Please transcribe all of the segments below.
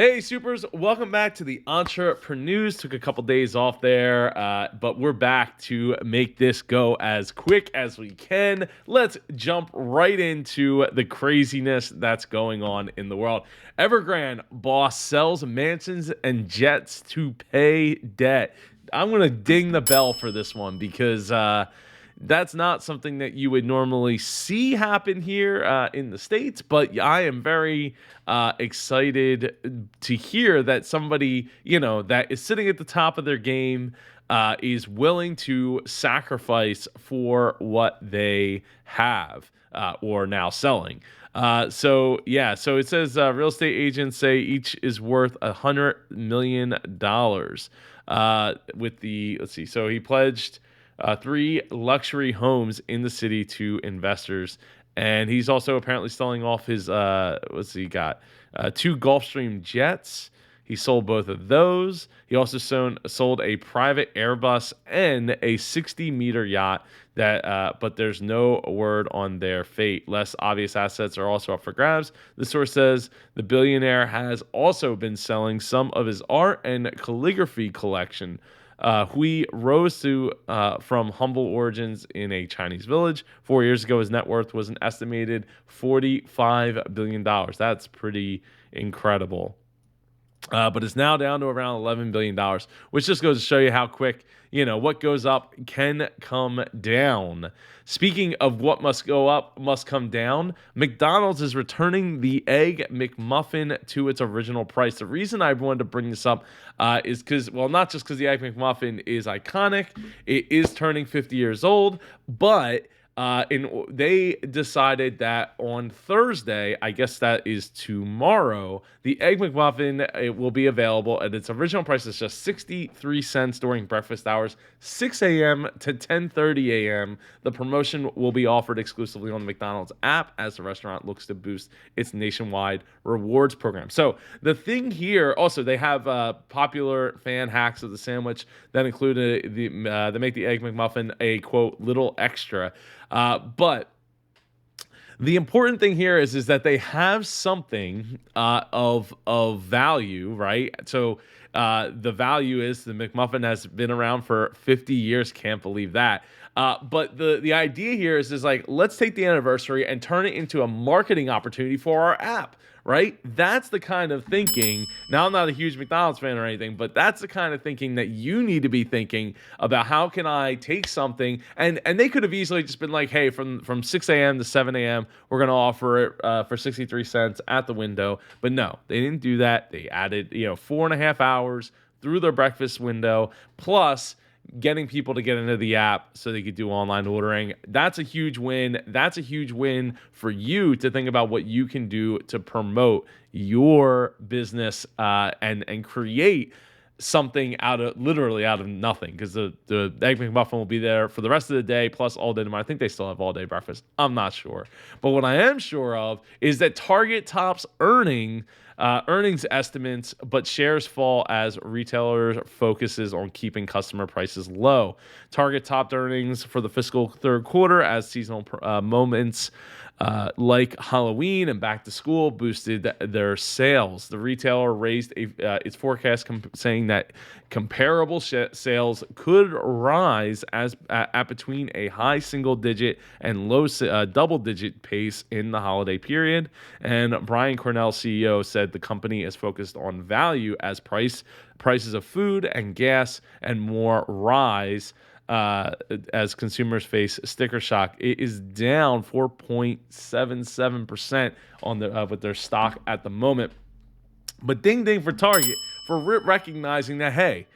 Hey, supers, welcome back to the EntrepreNEWS. Took a couple days off there, but we're back to make this go as quick as we can. Let's jump right into the craziness that's going on in the world. Evergrande boss sells mansions and jets to pay debt. I'm going to ding the bell for this one because that's not something that you would normally see happen here in the States, but I am very excited to hear that somebody, that is sitting at the top of their game is willing to sacrifice for what they have or now selling. So it says real estate agents say each is worth $100 million with the, let's see, so he pledged 3 luxury homes in the city to investors. And he's also apparently selling off his, what's he got? 2 Gulfstream jets. He sold both of those. He also sold a private Airbus and a 60-meter yacht but there's no word on their fate. Less obvious assets are also up for grabs. The source says the billionaire has also been selling some of his art and calligraphy collection. Hui rose from humble origins in a Chinese village. 4 years ago, his net worth was an estimated $45 billion. That's pretty incredible. But it's now down to around $11 billion, which just goes to show you how quick, what goes up can come down. Speaking of what must go up, must come down, McDonald's is returning the Egg McMuffin to its original price. The reason I wanted to bring this up is because, well, not just because the Egg McMuffin is iconic, it is turning 50 years old, but they decided that on Thursday, I guess that is tomorrow, the Egg McMuffin it will be available at its original price is just 63 cents during breakfast hours, 6 a.m. to 10:30 a.m. The promotion will be offered exclusively on the McDonald's app as the restaurant looks to boost its nationwide rewards program. So the thing here, also they have popular fan hacks of the sandwich that include they make the Egg McMuffin a quote little extra. But the important thing here is that they have something of value, right? So the value is the McMuffin has been around for 50 years. Can't believe that. But the idea here is like, let's take the anniversary and turn it into a marketing opportunity for our app, right? That's the kind of thinking. Now, I'm not a huge McDonald's fan or anything, but that's the kind of thinking that you need to be thinking about. How can I take something? And they could have easily just been like, hey, from 6 a.m. to 7 a.m., we're going to offer it for 63 cents at the window. But no, they didn't do that. They added, 4.5 hours through their breakfast window, plus getting people to get into the app so they could do online ordering. That's a huge win. That's a huge win for you to think about what you can do to promote your business and create something literally out of nothing, because the Egg McMuffin will be there for the rest of the day plus all day tomorrow. I think they still have all day breakfast. I'm not sure. But what I am sure of is that Target tops earnings estimates, but shares fall as retailers focuses on keeping customer prices low. Target topped earnings for the fiscal third quarter as seasonal moments like Halloween and back to school boosted their sales. The retailer raised its forecast, saying that comparable sales could rise at between a high single-digit and low double-digit pace in the holiday period. And Brian Cornell, CEO, said the company is focused on value as prices of food and gas and more rise. As consumers face sticker shock. It is down 4.77% on with their stock at the moment. But ding ding for Target for recognizing that, hey,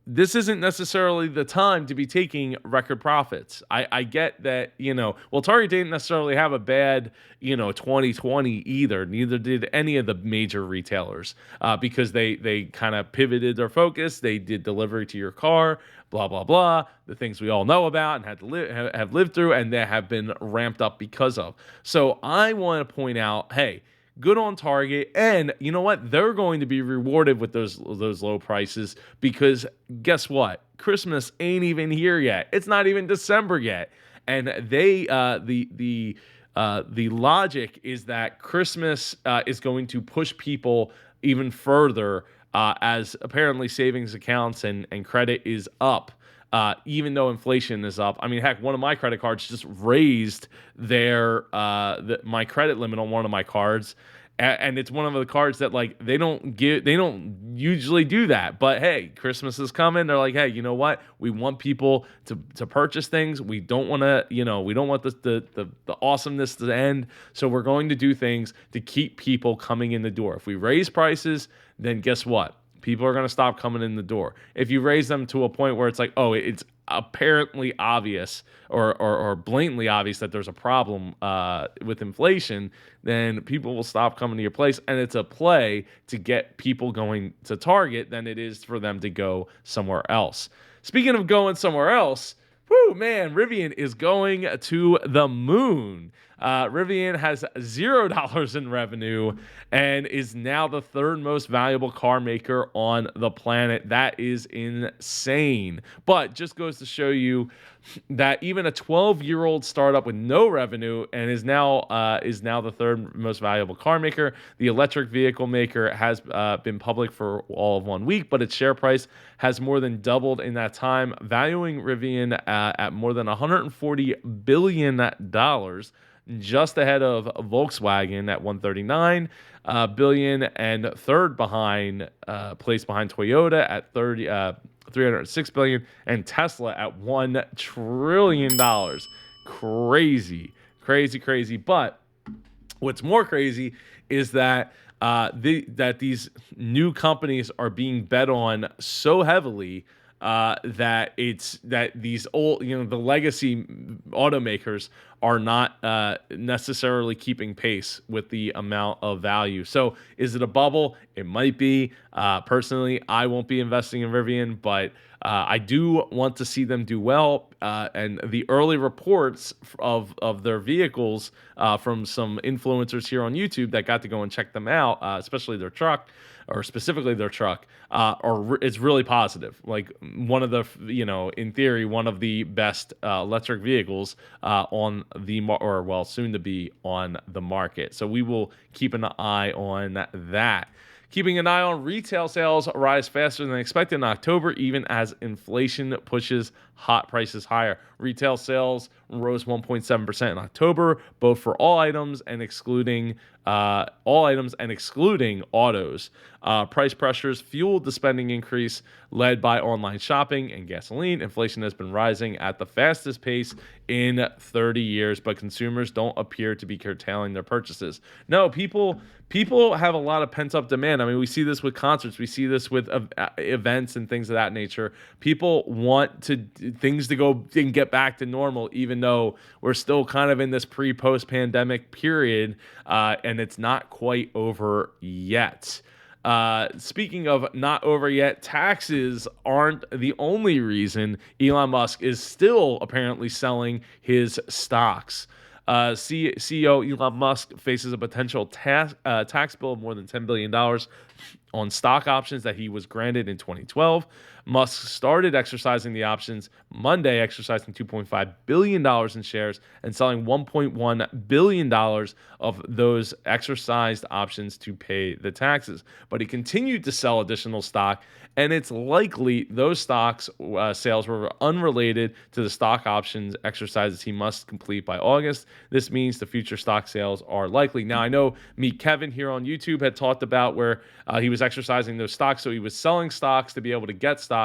this isn't necessarily the time to be taking record profits. I get that, Target didn't necessarily have a bad, 2020 either. Neither did any of the major retailers because they kind of pivoted their focus. They did delivery to your car, blah, blah, blah, the things we all know about and have lived through, and they have been ramped up because of. So I want to point out, hey, good on Target, and you know what? They're going to be rewarded with those low prices, because guess what? Christmas ain't even here yet. It's not even December yet, and they the The logic is that Christmas is going to push people even further, as apparently savings accounts and credit is up. Even though inflation is up. I mean, heck, one of my credit cards just raised my credit limit on one of my cards, and it's one of the cards that like they don't usually do that. But hey, Christmas is coming. They're like, hey, you know what? We want people to purchase things. We don't want to, we don't want the awesomeness to end. So we're going to do things to keep people coming in the door. If we raise prices, then guess what? People are going to stop coming in the door. If you raise them to a point where it's like, oh, it's apparently obvious or blatantly obvious that there's a problem with inflation, then people will stop coming to your place. And it's a play to get people going to Target than it is for them to go somewhere else. Speaking of going somewhere else, whoo, man, Rivian is going to the moon. Rivian has $0 in revenue and is now the third most valuable car maker on the planet. That is insane. But just goes to show you that even a 12-year-old startup with no revenue and is now the third most valuable car maker. The electric vehicle maker has been public for all of 1 week, but its share price has more than doubled in that time, valuing Rivian at more than $140 billion, just ahead of Volkswagen at $139 billion, and third place behind Toyota at $306 billion, and Tesla at $1 trillion. Crazy. But what's more crazy is that these new companies are being bet on so heavily that these old, the legacy automakers are not necessarily keeping pace with the amount of value. So is it a bubble? It might be. Personally, I won't be investing in Rivian, but I do want to see them do well. And the early reports of their vehicles from some influencers here on YouTube that got to go and check them out, especially their truck, or specifically their truck, it's really positive. Like one of the, in theory, one of the best electric vehicles on soon to be on the market. So we will keep an eye on that. Keeping an eye on retail sales rise faster than expected in October, even as inflation pushes hot prices higher. Retail sales rose 1.7% in October, both for all items and excluding autos. Price pressures fueled the spending increase, led by online shopping and gasoline. Inflation has been rising at the fastest pace in 30 years, but consumers don't appear to be curtailing their purchases. No, people have a lot of pent-up demand. I mean, we see this with concerts. We see this with events and things of that nature. People want things to go and get back to normal, even though we're still kind of in this pre-post pandemic period, and it's not quite over yet. Speaking of not over yet, taxes aren't the only reason Elon Musk is still apparently selling his stocks. CEO Elon Musk faces a potential tax bill of more than $10 billion on stock options that he was granted in 2012. Musk started exercising the options Monday, exercising $2.5 billion in shares and selling $1.1 billion of those exercised options to pay the taxes. But he continued to sell additional stock, and it's likely those stocks sales were unrelated to the stock options exercises he must complete by August. This means the future stock sales are likely. Now, I know Meet Kevin here on YouTube had talked about where he was exercising those stocks, so he was selling stocks to be able to get stocks,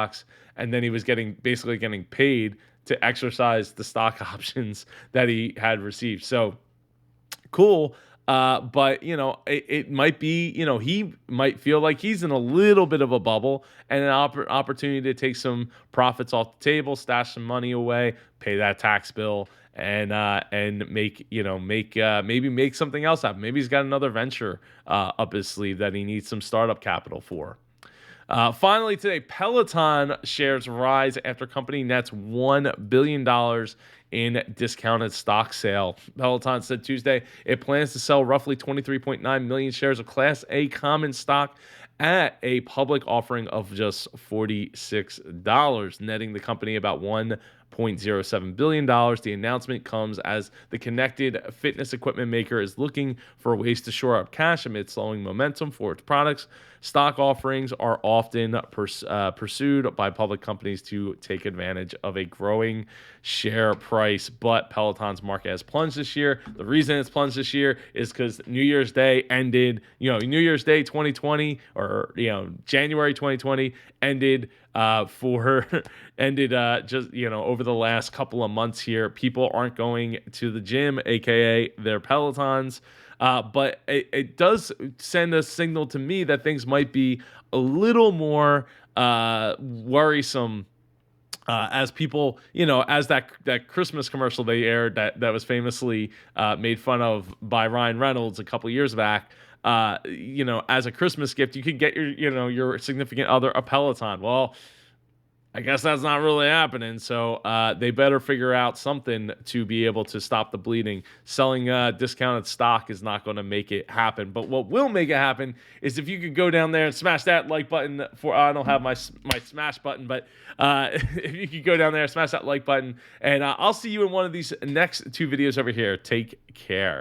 and then he was basically getting paid to exercise the stock options that he had received. So cool. But it might be, he might feel like he's in a little bit of a bubble, and an opportunity to take some profits off the table, stash some money away, pay that tax bill, and maybe make something else happen. Maybe he's got another venture up his sleeve that he needs some startup capital for. Finally today, Peloton shares rise after company nets $1 billion in discounted stock sale. Peloton said Tuesday it plans to sell roughly 23.9 million shares of Class A common stock at a public offering of just $46, netting the company about $1 $0.07 billion. The announcement comes as the connected fitness equipment maker is looking for ways to shore up cash amid slowing momentum for its products. Stock offerings are often pursued by public companies to take advantage of a growing share price, but Peloton's market has plunged this year. The reason it's plunged this year is because New Year's Day ended, New Year's Day 2020 or, January 2020 ended just, over the last couple of months here. People aren't going to the gym, aka their Pelotons. But it does send a signal to me that things might be a little more worrisome as people, as that Christmas commercial they aired that was famously made fun of by Ryan Reynolds a couple years back. As a Christmas gift, you could get your significant other a Peloton. Well, I guess that's not really happening. So they better figure out something to be able to stop the bleeding. Selling discounted stock is not going to make it happen. But what will make it happen is if you could go down there and smash that like button for, I don't have my smash button, but if you could go down there and smash that like button, and I'll see you in one of these next two videos over here. Take care.